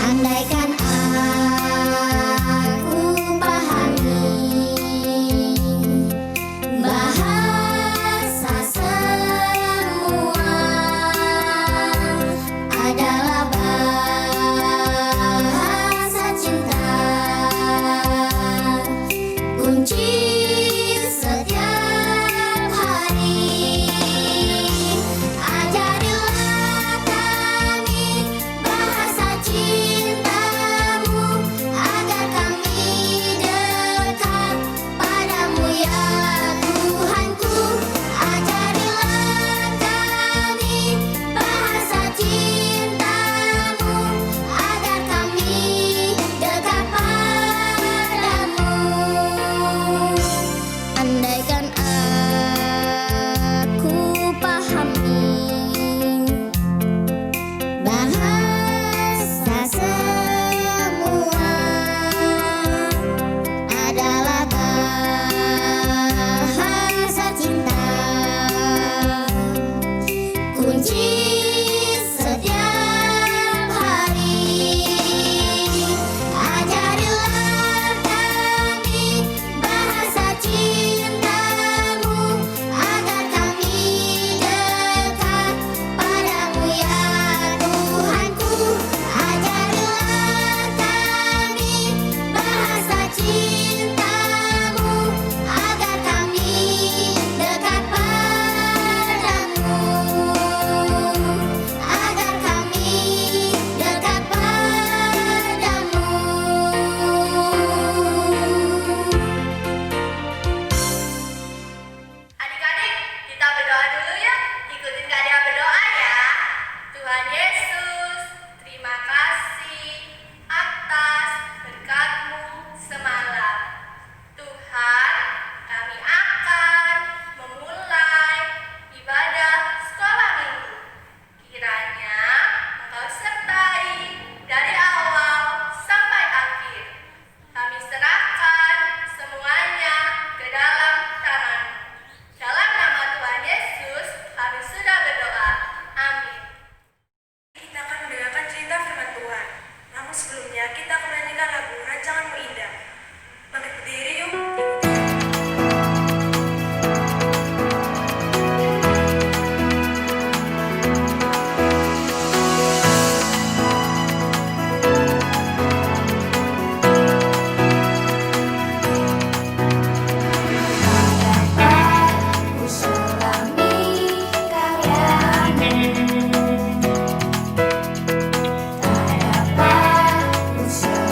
Andaikan aku pahami bahasa semua adalah bahasa cinta, kunci setiap hari. Ajarilah kami bahasa cintamu agar kami dekat padamu ya Tuhanku. Ajarilah kami bahasa cintamu agar kami dekat padamu. Andaikan aku pahami bahasa semua adalah bahasa cinta, kunci setiap hari. Ajarilah kami bahasa cintamu agar kami dekat padamu ya Tuhanku. Ajarilah kami bahasa cintamu agar kami dekat padamu, agar kami dekat padamu. Adik-adik, kita berdoa dulu ya. Ikutin Kak Dea berdoa ya. Tuhan Yesus, terima kasih atas berkat-Mu semalam. Tuhan, kami akan memulai ibadah sekolah minggu. Kiranya Engkau sertai dari awal sampai akhir. Kami serahkan semuanya ke dalam tangan-Mu. Dalam nama Tuhan Yesus, kami sudah berdoa. Amin. Kita akan mendengarkan cerita firman Tuhan. Namun sebelumnya kita akan menyanyikan lagu Rancangan-Mu Indah. Bangkit berdiri yuk. Ku selami karyamu, tak dapat ku selami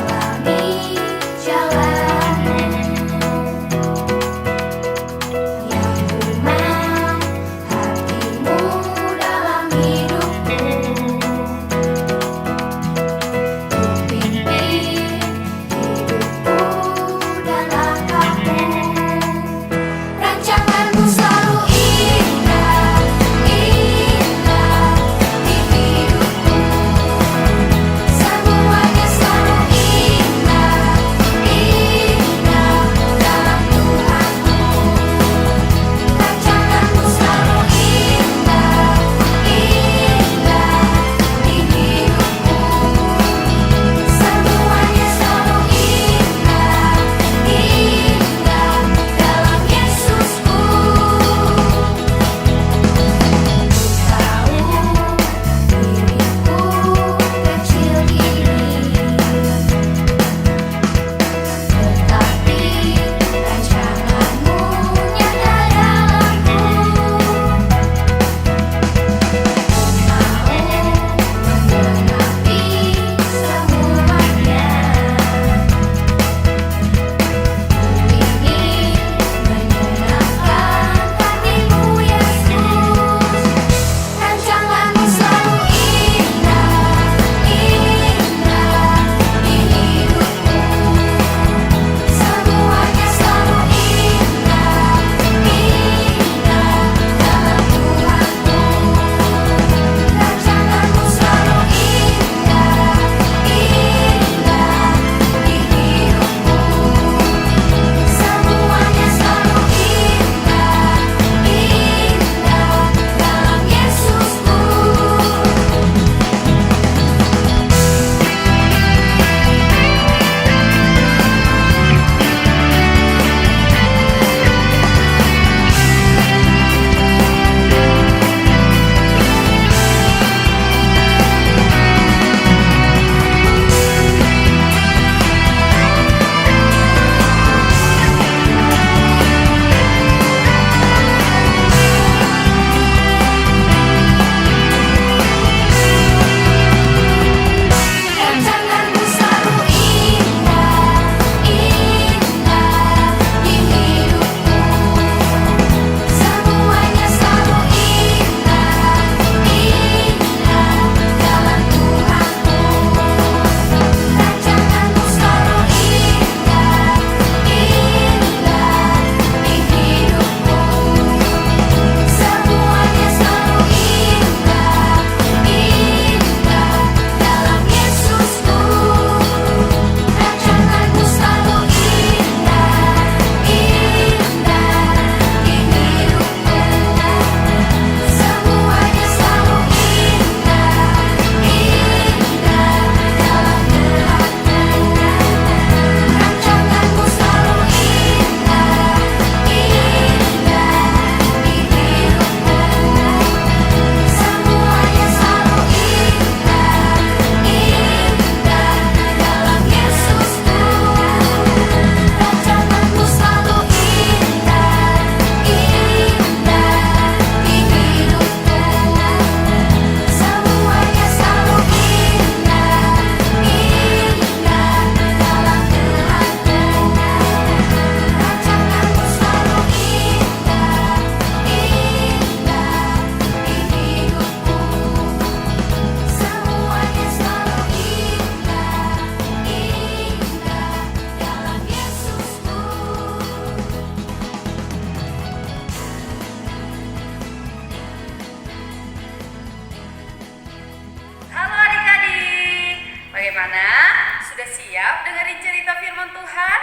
dengerin cerita firman Tuhan?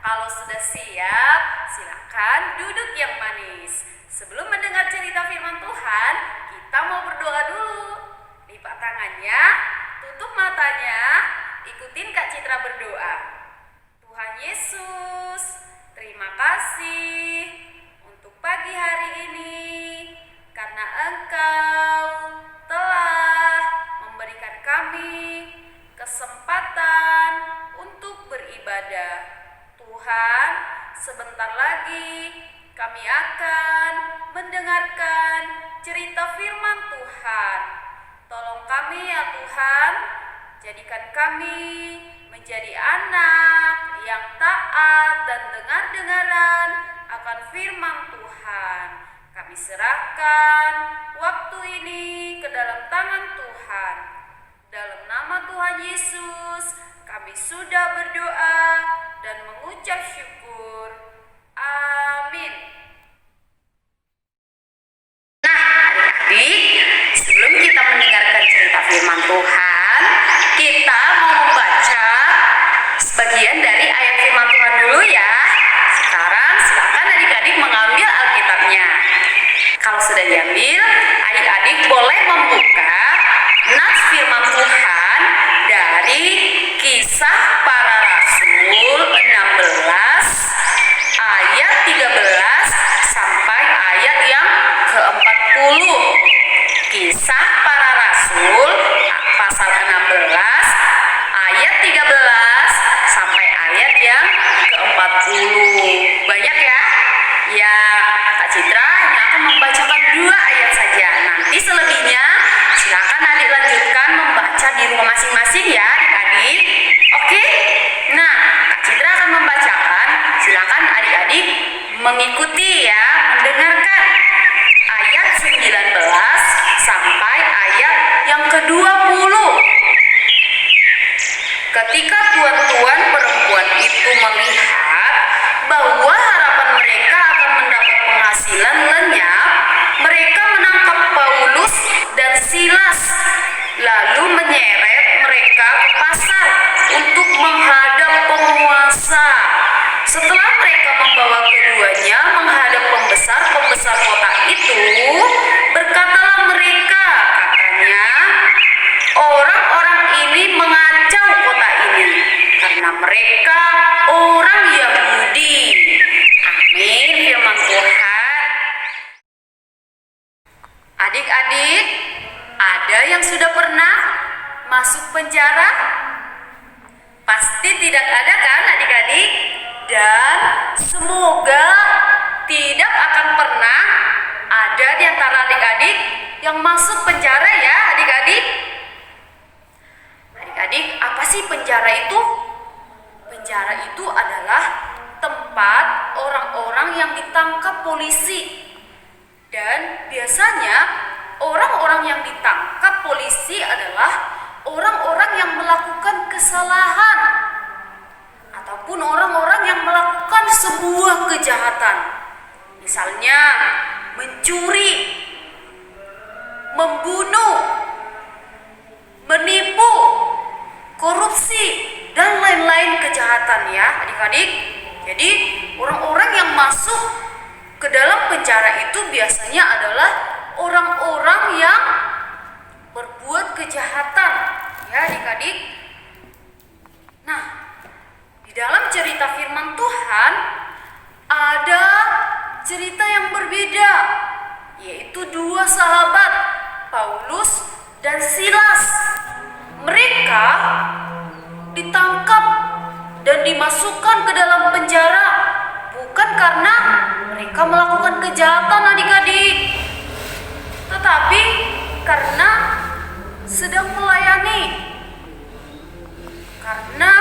Kalau sudah siap, silakan duduk yang manis. Sebelum mendengar cerita firman Tuhan, kita mau berdoa dulu. Lipat tangannya, tutup matanya, ikutin Kak Citra berdoa. Tuhan Yesus, terima kasih untuk pagi hari ini, karena Engkau telah memberikan kami kesempatan untuk beribadah. Tuhan, sebentar lagi kami akan mendengarkan cerita firman Tuhan. Tolong kami ya Tuhan, jadikan kami menjadi anak yang taat dan dengar-dengaran akan firman Tuhan. Kami serahkan waktu ini ke dalam tangan Tuhan. Dalam nama Tuhan Yesus, kami sudah berdoa dan mengucap syukur. Amin. Nah, adik-adik, sebelum kita mendengarkan cerita firman Tuhan, kita mau membaca sebagian dari ayat firman Tuhan dulu ya. Sekarang silakan adik-adik mengambil Alkitabnya. Kalau sudah diambil, adik-adik boleh membuka nats firman Tuhan dari Kisah Para Rasul 16 ayat 13 sampai ayat yang ke-40. Kisah Para Rasul pasal 16 ayat 13 sampai ayat yang ke-40. Banyak ya? Ya, Kak Citra hanya akan membacakan 2 ayat saja. Nanti selebihnya silakan adik lanjutkan membaca di rumah masing-masing ya adik-adik. Oke? Nah, Kak Citra akan membacakan. Silakan adik-adik mengikuti ya, mendengarkan ayat 19 sampai ayat yang ke-20. Ketika tuan-tuan perempuan itu melihat bahwa harapan mereka akan mendapat penghasilan lenyap, mereka menangkap Paulus dan Silas, lalu menyeret mereka ke pasar untuk menghadap penguasa. Setelah mereka membawa keduanya menghadap pembesar-pembesar kota itu, berkatalah mereka, katanya, orang-orang ini mengacau kota ini karena mereka orang Yahudi. Amin, firman Tuhan. Adik-adik, ada yang sudah pernah masuk penjara? Pasti tidak ada kan adik-adik? Dan semoga tidak akan pernah ada di antara adik-adik yang masuk penjara ya adik-adik. Adik-adik, apa sih penjara itu? Penjara itu adalah tempat orang-orang yang ditangkap polisi. Dan biasanya orang-orang yang ditangkap polisi adalah orang-orang yang melakukan kesalahan ataupun orang-orang yang melakukan sebuah kejahatan. Misalnya mencuri, membunuh, menipu, korupsi, dan lain-lain kejahatan ya adik-adik. Jadi orang-orang yang masuk ke dalam penjara itu biasanya adalah orang-orang yang berbuat kejahatan ya adik-adik. Nah, di dalam cerita firman Tuhan ada cerita yang berbeda, yaitu 2 sahabat, Paulus dan Silas. Mereka ditangkap dan dimasukkan ke dalam penjara bukan karena mereka melakukan kejahatan adik-adik, tetapi karena sedang melayani, karena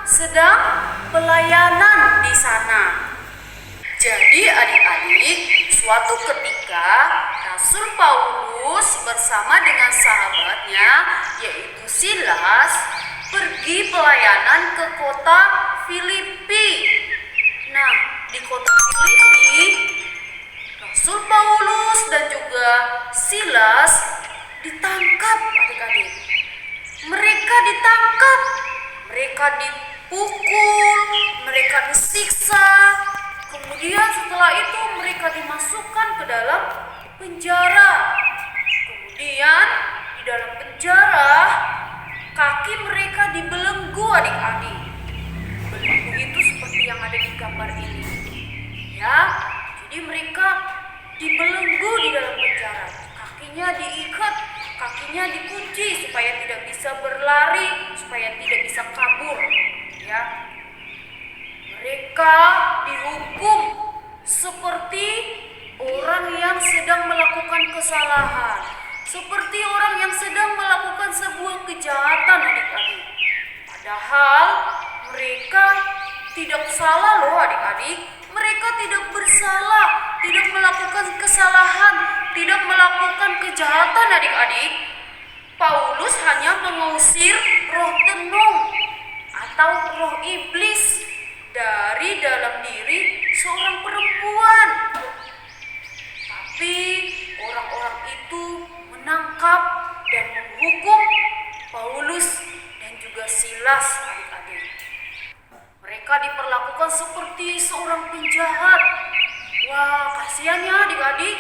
sedang pelayanan di sana. Jadi adik-adik, suatu ketika Rasul Paulus bersama dengan sahabatnya yaitu Silas pergi pelayanan ke kota Filipi. Nah, di kota Filipi Rasul Paulus dan juga Silas ditangkap adik-adik. Mereka ditangkap, mereka dipukul, mereka disiksa. Kemudian setelah itu mereka dimasukkan ke dalam penjara. Kemudian di dalam penjara kaki mereka dibelenggu adik-adik. Belenggu itu seperti yang ada di gambar ini. Ya, jadi mereka dibelenggu di dalam penjara. Kakinya diikat, kakinya dikunci supaya tidak bisa berlari, supaya tidak bisa kabur. Ya, mereka dihukum seperti orang yang sedang melakukan kesalahan, seperti orang yang sedang melakukan sebuah kejahatan adik-adik. Padahal mereka tidak salah loh adik-adik. Mereka tidak bersalah, tidak melakukan kesalahan, tidak melakukan kejahatan adik-adik. Paulus hanya mengusir roh tenung atau roh iblis dari dalam diri seorang perempuan. Tapi orang-orang itu menangkap dan menghukum Paulus dan juga Silas adik-adik. Mereka diperlakukan seperti seorang penjahat. Wah, kasihan ya adik-adik.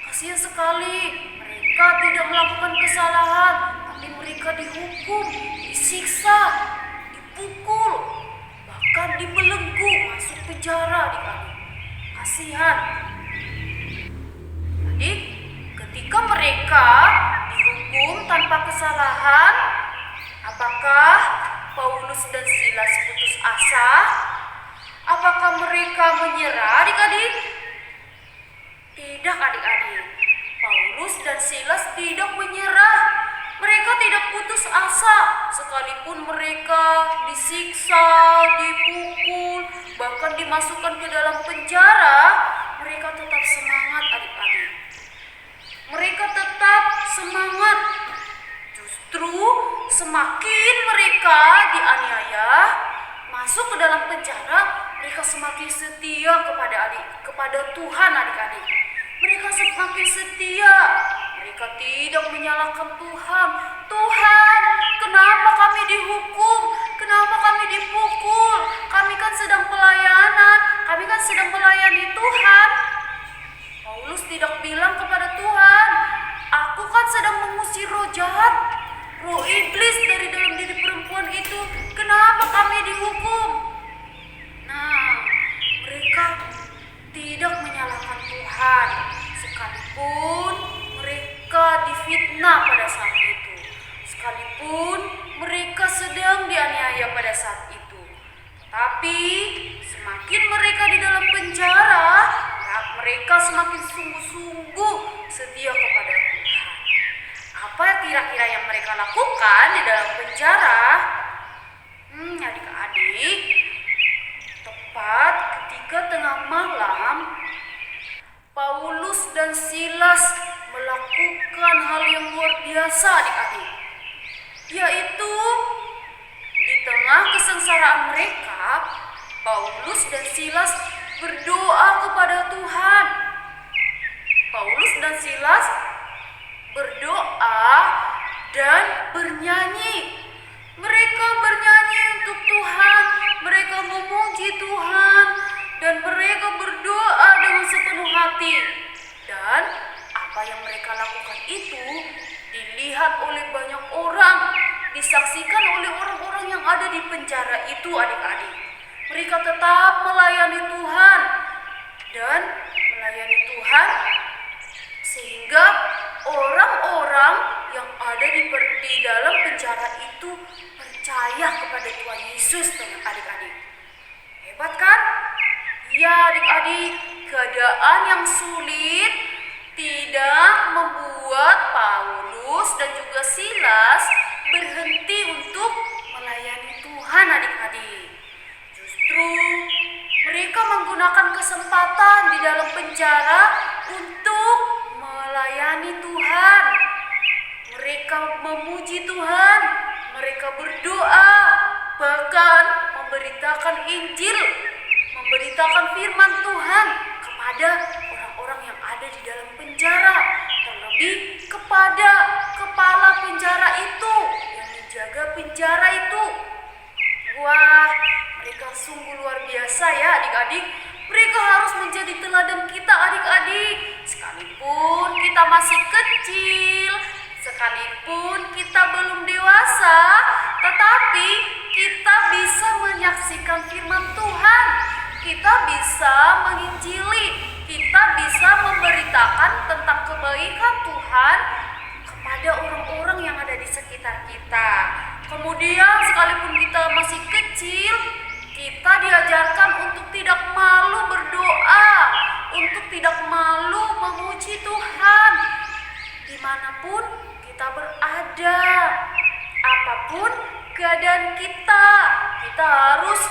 Kasihan sekali. Mereka tidak melakukan kesalahan, tapi mereka dihukum, disiksa, dipukul, bahkan dibelenggu, masuk penjara adik-adik. Kasihan. Adik, ketika mereka dihukum tanpa kesalahan, apakah Paulus dan Silas putus asa? Apakah mereka menyerah adik-adik? Tidak adik-adik. Paulus dan Silas tidak menyerah. Mereka tidak putus asa. Sekalipun mereka disiksa, dipukul, bahkan dimasukkan ke dalam penjara, mereka tetap semangat adik-adik. Mereka tetap semangat. Justru semakin mereka dianiaya, masuk ke dalam penjara, mereka semakin setia kepada Tuhan adik-adik. Mereka semakin setia. Mereka tidak menyalahkan Tuhan. Tuhan, kenapa kami dihukum? Kenapa kami dipukul? Kami kan sedang pelayanan. Kami kan sedang melayani Tuhan. Paulus tidak bilang kepada Tuhan, aku kan sedang mengusir roh jahat, roh iblis dari dalam diri perempuan itu. Kenapa kami dihukum? Nah, mereka tidak menyalahkan Tuhan, sekalipun mereka difitnah pada saat itu, sekalipun mereka sedang dianiaya pada saat itu. Tapi semakin mereka di dalam penjara, mereka semakin sungguh-sungguh setia kepada Tuhan. Apa kira-kira yang mereka lakukan di dalam penjara? Adik-adik, tepat ketika tengah malam, Paulus dan Silas melakukan hal yang luar biasa adik-adik, yaitu di tengah kesengsaraan mereka, Paulus dan Silas berdoa kepada Tuhan. Paulus dan Silas berdoa dan bernyanyi. Mereka bernyanyi untuk Tuhan, mereka memuji Tuhan, dan mereka berdoa dengan sepenuh hati. Dan apa yang mereka lakukan itu dilihat oleh banyak orang, disaksikan oleh orang-orang yang ada di penjara itu adik-adik. Mereka tetap melayani Tuhan dan melayani Tuhan sehingga orang-orang yang ada di dalam penjara itu percaya kepada Tuhan Yesus adik-adik. Hebat kan? Ya adik-adik, keadaan yang sulit tidak membuat Paulus dan juga Silas berhenti untuk melayani Tuhan adik-adik. Justru mereka menggunakan kesempatan di dalam penjara untuk melayani Tuhan. Mereka memuji Tuhan, mereka berdoa, bahkan memberitakan Injil, memberitakan firman Tuhan kepada orang-orang yang ada di dalam penjara, terlebih kepada kepala penjara itu yang menjaga penjara itu. Wah, sungguh luar biasa ya adik-adik. Mereka harus menjadi teladan kita adik-adik. Sekalipun kita masih kecil, sekalipun kita belum dewasa, tetapi kita bisa menyaksikan firman Tuhan. Kita bisa menginjili, kita bisa memberitakan tentang kebaikan Tuhan kepada orang-orang yang ada di sekitar kita. Kemudian sekalipun kita masih kecil, kita diajarkan untuk tidak malu berdoa, untuk tidak malu memuji Tuhan dimanapun kita berada. Apapun keadaan kita harus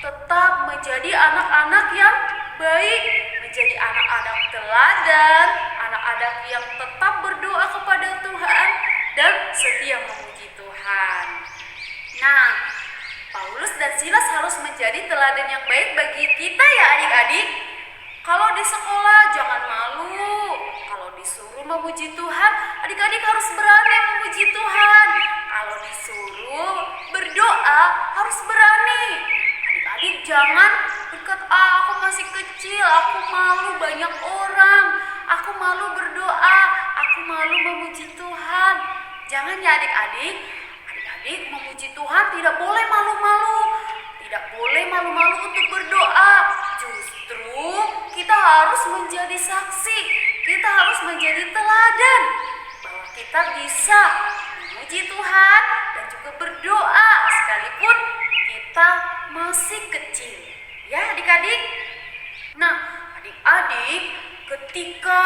tetap menjadi anak-anak yang baik, menjadi anak-anak teladan, anak-anak yang tetap berdoa kepada Tuhan dan setia memuji Tuhan. Nah, Paulus dan Silas harus menjadi teladan yang baik bagi kita ya adik-adik. Kalau di sekolah jangan malu. Kalau disuruh memuji Tuhan, adik-adik harus berani memuji Tuhan. Kalau disuruh berdoa, harus berani. Adik-adik jangan berkata, aku masih kecil, aku malu banyak orang, aku malu berdoa, aku malu memuji Tuhan. Jangan ya adik-adik. Adik-adik memuji Tuhan tidak boleh malu-malu. Tidak boleh malu-malu untuk berdoa. Justru kita harus menjadi saksi, kita harus menjadi teladan bahwa kita bisa memuji Tuhan dan juga berdoa sekalipun kita masih kecil. Ya adik-adik. Nah adik-adik, ketika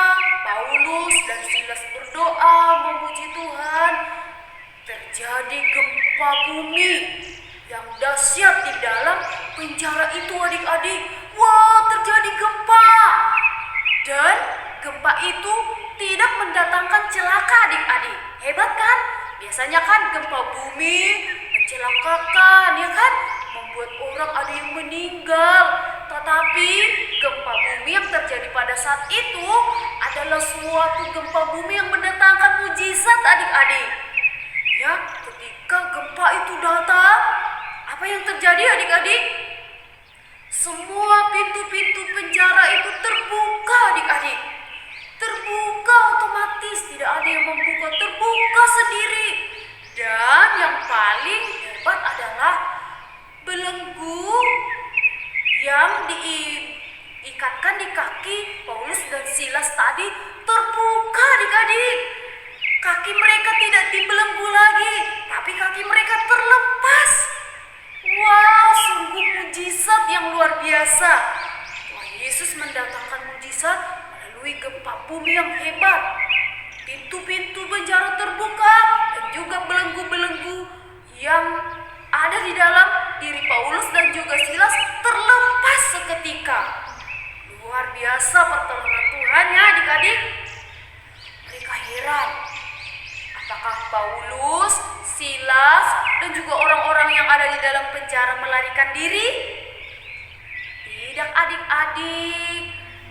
Paulus dan Silas berdoa memuji Tuhan, terjadi gempa bumi yang dahsyat di dalam penjara itu adik-adik. Wah, terjadi gempa. Dan gempa itu tidak mendatangkan celaka adik-adik. Hebat kan? Biasanya kan gempa bumi mencelakakan, ya kan? Membuat orang ada yang meninggal. Tetapi gempa bumi yang terjadi pada saat itu adalah suatu gempa bumi yang mendatangkan mujizat adik-adik. Ya, ketika gempa itu datang, apa yang terjadi adik-adik? Semua pintu-pintu penjara itu terbuka adik-adik. Terbuka otomatis, tidak ada yang membuka, terbuka sendiri. Dan yang paling hebat adalah belenggu yang diikatkan di kaki Paulus dan Silas tadi terbuka adik-adik. Kaki mereka tidak dibelenggu lagi, tapi kaki mereka terlepas. Wow, sungguh mujizat yang luar biasa. Tuhan Yesus mendatangkan mujizat melalui gempa bumi yang hebat. Pintu-pintu penjara terbuka dan juga belenggu-belenggu yang ada di dalam diri Paulus dan juga Silas terlepas seketika. Luar biasa pertolongan Tuhan ya adik-adik. Mereka heran. Apakah Paulus, Silas, dan juga orang-orang yang ada di dalam penjara melarikan diri? Tidak adik-adik.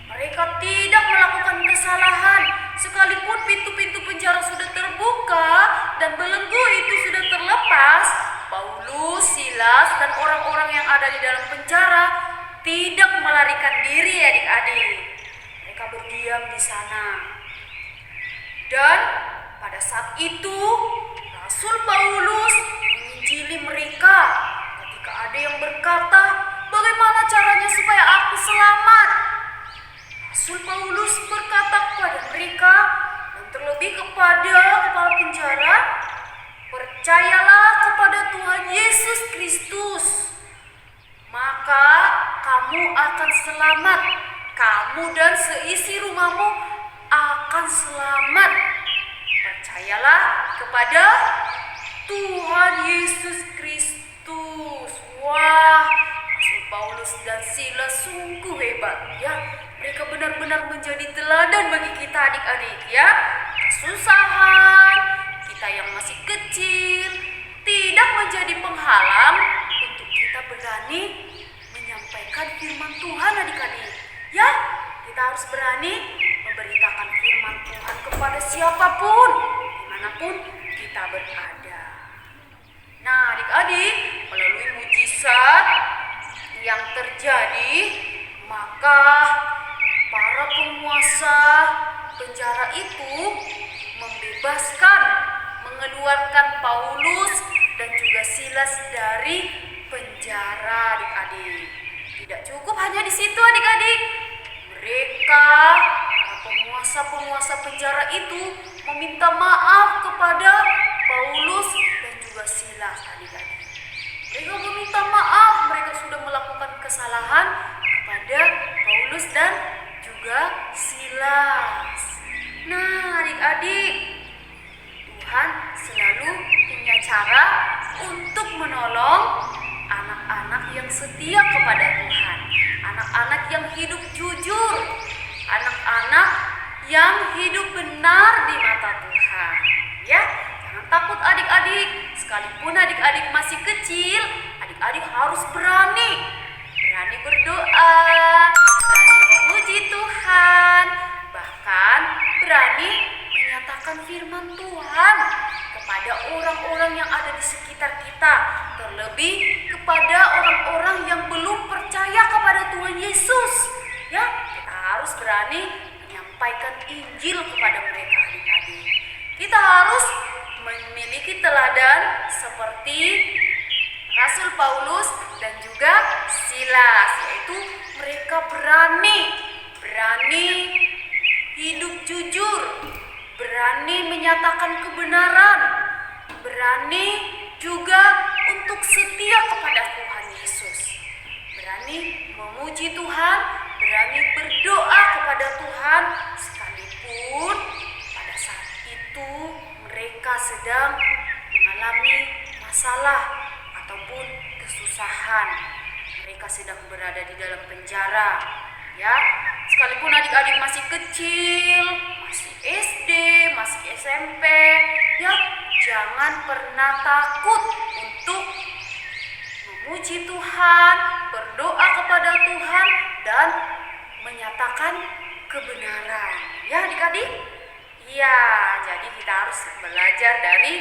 Mereka tidak melakukan kesalahan. Sekalipun pintu-pintu penjara sudah terbuka dan belenggu itu sudah terlepas, Paulus, Silas, dan orang-orang yang ada di dalam penjara tidak melarikan diri adik-adik. Mereka berdiam di sana. Dan pada saat itu Rasul Paulus menginjili mereka. Ketika ada yang berkata, bagaimana caranya supaya aku selamat? Rasul Paulus berkata kepada mereka dan terlebih kepada kepala penjara, percayalah kepada Tuhan Yesus Kristus, maka kamu akan selamat. Kamu dan seisi rumahmu akan selamat. Percayalah kepada Tuhan Yesus Kristus. Wah, Rasul Paulus dan Silas sungguh hebat ya. Mereka benar-benar menjadi teladan bagi kita adik-adik ya. Kesusahan, kita yang masih kecil, tidak menjadi penghalang untuk kita berani menyampaikan firman Tuhan adik-adik. Ya, kita harus berani memberitakan firman Tuhan kepada siapapun, dimanapun kita berada. Nah adik-adik, melalui mujizat Maka para penguasa penjara itu membebaskan, mengeluarkan Paulus dan juga Silas dari penjara, adik-adik. Tidak cukup hanya di situ, adik-adik. Mereka, para penguasa penjara itu meminta maaf kepada Paulus dan juga Silas, adik-adik. Mereka meminta maaf, mereka sudah melakukan kesalahan kepada Paulus dan juga Silas. Nah, adik-adik, Tuhan selalu punya cara untuk menolong anak-anak yang setia kepada Tuhan, anak-anak yang hidup jujur, anak-anak yang hidup benar di mata Tuhan. Ya, jangan takut adik-adik. Sekalipun adik-adik masih kecil, adik-adik harus berani berdoa, berani memuji Tuhan, bahkan berani menyatakan firman Tuhan kepada orang-orang yang ada di sekitar kita, terlebih kepada orang-orang yang belum percaya kepada Tuhan Yesus. Ya, kita harus berani menyampaikan Injil kepada mereka, adik-adik. Kita harus memiliki teladan seperti Rasul Paulus dan juga Silas, yaitu mereka berani hidup jujur, berani menyatakan kebenaran, berani juga untuk setia kepada Tuhan Yesus, berani memuji Tuhan, berani berdoa kepada Tuhan, sekalipun pada saat itu mereka sedang mengalami masalah ataupun kesusahan. Mereka sedang berada di dalam penjara. Ya, sekalipun adik-adik masih kecil, masih SD, masih SMP, ya jangan pernah takut untuk memuji Tuhan, berdoa kepada Tuhan dan menyatakan kebenaran. Ya, adik-adik? Ya, jadi kita harus belajar dari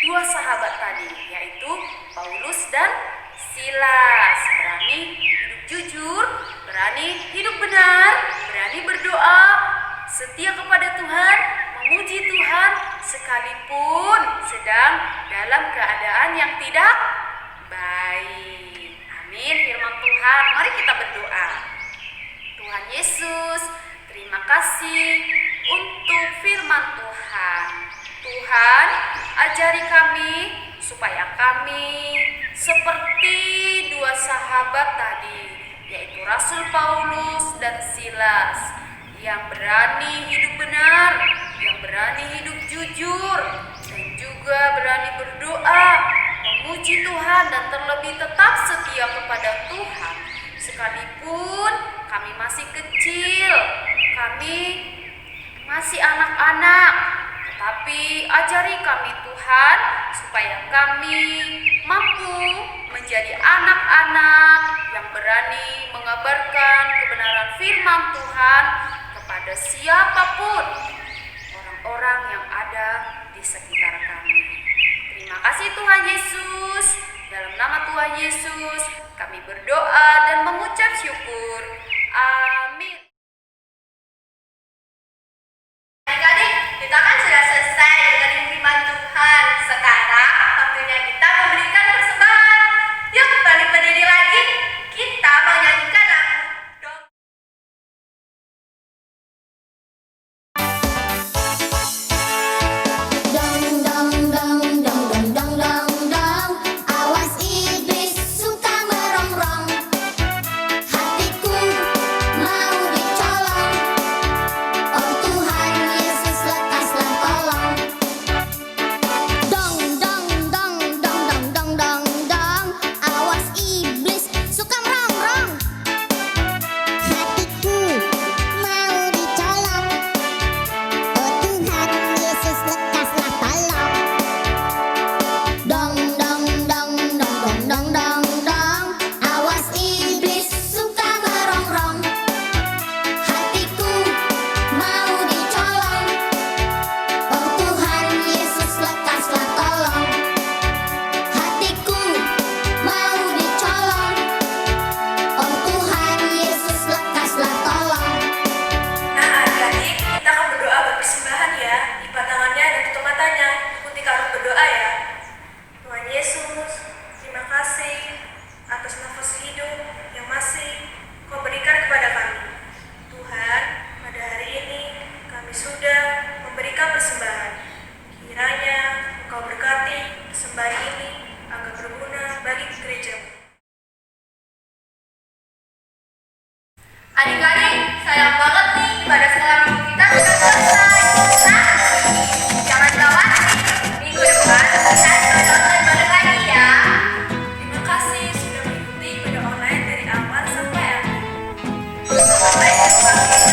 dua sahabat tadi, yaitu Paulus dan Silas. Berani hidup jujur, berani hidup benar, berani berdoa, setia kepada Tuhan, memuji Tuhan sekalipun sedang dalam keadaan yang tidak baik. Amin, firman Tuhan. Mari kita berdoa. Tuhan Yesus, terima kasih untuk firman Tuhan. Tuhan, ajari kami supaya kami seperti dua sahabat tadi, yaitu Rasul Paulus dan Silas, yang berani hidup benar, yang berani hidup jujur, dan juga berani berdoa, memuji Tuhan, dan terlebih tetap setia kepada Tuhan. Sekalipun kami masih kecil, kami masih anak-anak, tetapi ajari kami Tuhan supaya kami mampu menjadi anak-anak yang berani mengabarkan kebenaran firman Tuhan kepada siapapun orang-orang yang ada di sekitar kami. Terima kasih Tuhan Yesus. Dalam nama Tuhan Yesus kami berdoa dan mengucap syukur. Amin. Adik-adik, kita kan sudah selesai dengerin firman Tuhan. Sekarang waktunya kita memberikan persembahan. Yuk, balik berdiri lagi. Kita menyanyikan lagu dong. Dong dong dong dong dong dong dong dong. Awas iblis suka merongrong. Hatiku Adik-adik, sayang banget nih ibadah sekolah minggu kita sudah selesai. Tapi jangan khawatir, minggu depan kita ibadah online bareng lagi ya. Terima kasih sudah mengikuti ibadah online dari awal sampai akhir. Sampai jumpa.